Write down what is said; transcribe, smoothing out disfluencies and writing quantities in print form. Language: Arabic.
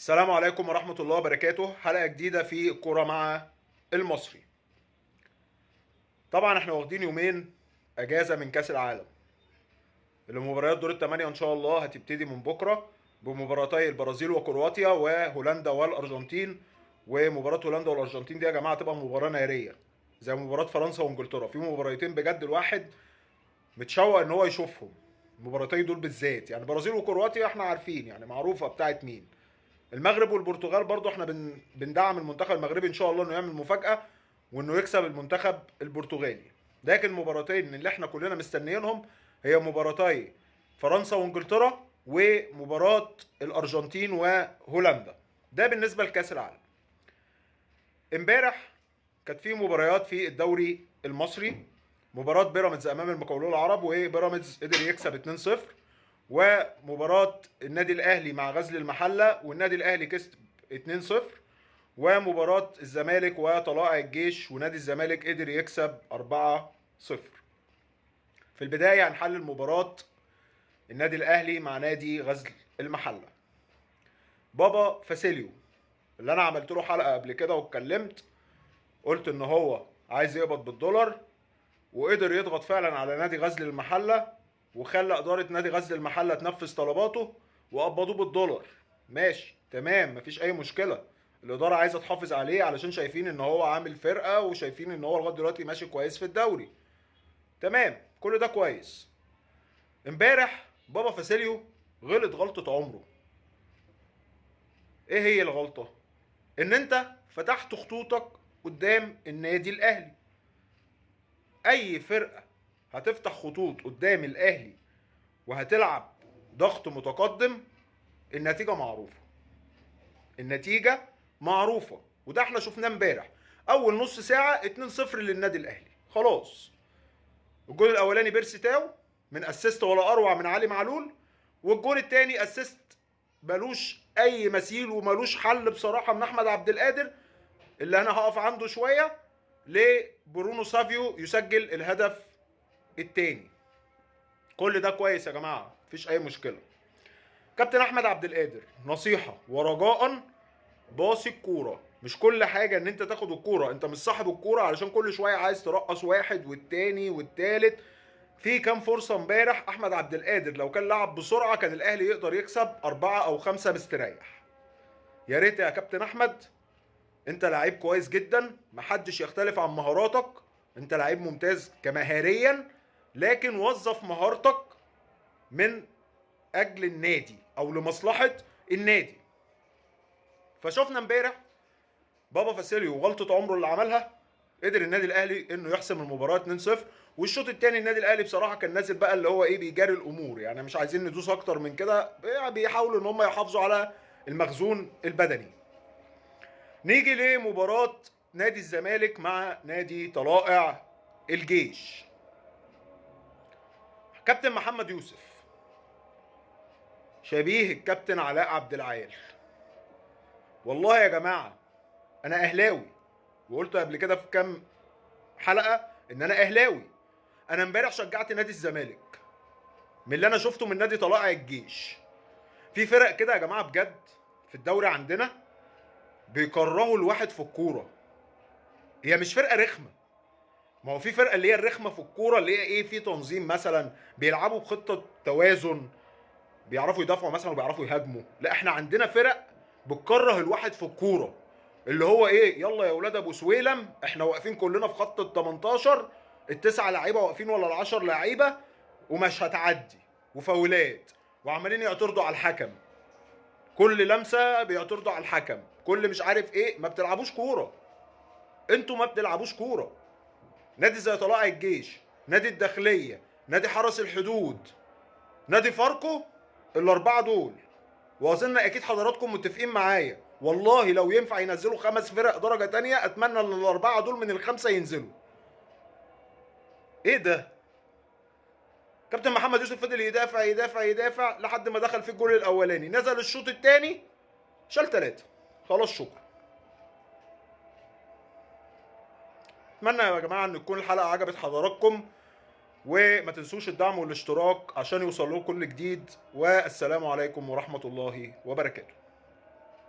السلام عليكم ورحمة الله وبركاته. حلقة جديدة في الكورة مع المصري. طبعا احنا واخدين يومين اجازة من كأس العالم. المباريات دور الثمانية ان شاء الله هتبتدي من بكرة بمباراتي البرازيل وكرواتيا وهولندا والارجنتين. ومباراة هولندا والارجنتين دي يا جماعة تبقى مباراة نارية زي مباراة فرنسا وانجلترا. في مباراتين بجد الواحد متشوق ان هو يشوفهم. المباراتين دول بالذات يعني البرازيل وكرواتيا احنا عارفين يعني معروفة بتاعت مين. المغرب والبرتغال برضو احنا بندعم المنتخب المغربي ان شاء الله انه يعمل مفاجأة وانه يكسب المنتخب البرتغالي. لكن المباراتين اللي احنا كلنا مستنيينهم هي مباراتي فرنسا وانجلترا ومباراة الارجنتين وهولندا. ده بالنسبة لكأس العالم. امبارح كانت في مباريات في الدوري المصري. مباراة بيراميدز امام المقاولون العرب وبيراميدز قدر يكسب 2-0. ومباراة النادي الاهلي مع غزل المحلة والنادي الاهلي كسب 2-0. ومباراة الزمالك وطلائع الجيش ونادي الزمالك قدر يكسب 4-0. في البداية هنحلل مباراة النادي الاهلي مع نادي غزل المحلة. بابا فاسيليو اللي انا عملت له حلقة قبل كده واتكلمت قلت ان هو عايز يقبض بالدولار وقدر يضغط فعلا على نادي غزل المحلة وخلى إدارة نادي غزل المحلة تنفذ طلباته وقبضوه بالدولار. ماشي تمام مفيش أي مشكلة. الإدارة عايزة تحافظ عليه علشان شايفين إن هو عامل فرقة وشايفين إن هو لغاية دلوقتي ماشي كويس في الدوري. تمام كل ده كويس. امبارح بابا فاسيليو غلط غلطة عمره. إيه هي الغلطة؟ إن أنت فتحت خطوطك قدام النادي الأهلي. أي فرقة هتفتح خطوط قدام الاهلي وهتلعب ضغط متقدم النتيجة معروفة. النتيجة معروفة وده احنا شفناه امبارح. اول نص ساعة 2-0 للنادي الاهلي خلاص. الجول الاولاني بيرسي تاو من اسيست ولا اروع من علي معلول. والجول الثاني اسيست ملوش اي مثيل وملوش حل بصراحة من احمد عبد القادر اللي انا هقف عنده شوية لبرونو سافيو يسجل الهدف الثاني. كل ده كويس يا جماعه مفيش اي مشكله. كابتن احمد عبد القادر نصيحه ورجاء باصي الكوره. مش كل حاجه ان انت تاخد الكوره انت مش صاحب الكوره علشان كل شويه عايز ترقص واحد والتاني والتالت. في كام فرصه امبارح احمد عبد القادر لو كان لعب بسرعه كان الاهلي يقدر يكسب 4 أو 5 مستريح. يا ريت يا كابتن احمد. انت لعيب كويس جدا محدش يختلف عن مهاراتك. انت لعيب ممتاز كمهاريا لكن وظف مهارتك من اجل النادي او لمصلحه النادي. فشفنا امبارح بابا فاسيليو غلطه عمره اللي عملها. قدر النادي الاهلي انه يحسم المباراه 2-0. والشوط الثاني النادي الاهلي بصراحه كان نازل بقى اللي هو ايه بيجاري الامور يعني مش عايزين ندوس اكتر من كده بيحاولوا ان هم يحافظوا على المخزون البدني. نيجي لمباراه نادي الزمالك مع نادي طلائع الجيش. كابتن محمد يوسف شبيه الكابتن علاء عبد العال. والله يا جماعه انا اهلاوي وقلت قبل كده في كام حلقه ان انا اهلاوي. انا امبارح شجعت نادي الزمالك من اللي انا شفته من نادي طلائع الجيش. في فرق كده يا جماعه بجد في الدوري عندنا بيكرهوا الواحد في الكوره. هي مش فرقه رخمه. ما هو في فرقه اللي هي الرخمه في الكوره اللي هي ايه في تنظيم مثلا بيلعبوا بخطه توازن بيعرفوا يدافعوا مثلا وبيعرفوا يهاجموا. لا احنا عندنا فرق بتكره الواحد في الكوره اللي هو ايه يلا يا ولاد ابو سويلم احنا واقفين كلنا في خط ال 18 التسعه لعيبه واقفين ولا ال10 لعيبه ومش هتعدي وفاولات وعمالين يعترضوا على الحكم. كل لمسه بيعترضوا على الحكم كل مش عارف ايه. ما بتلعبوش كوره. انتوا ما بتلعبوش كوره. نادي زي طلائع الجيش نادي الداخليه نادي حرس الحدود نادي فاركو الاربعه دول واظن اكيد حضراتكم متفقين معايا. والله لو ينفع ينزلوا 5 فرق درجه تانية اتمنى ان الاربعه دول من ال5 ينزلوا. ايه ده؟ كابتن محمد يوسف فضل يدافع يدافع يدافع لحد ما دخل في الجول الاولاني. نزل الشوط الثاني شال 3. خلاص شكرا. اتمنى يا جماعه ان تكون الحلقه عجبت حضراتكم وما تنسوش الدعم والاشتراك عشان يوصل لكم كل جديد. والسلام عليكم ورحمه الله وبركاته.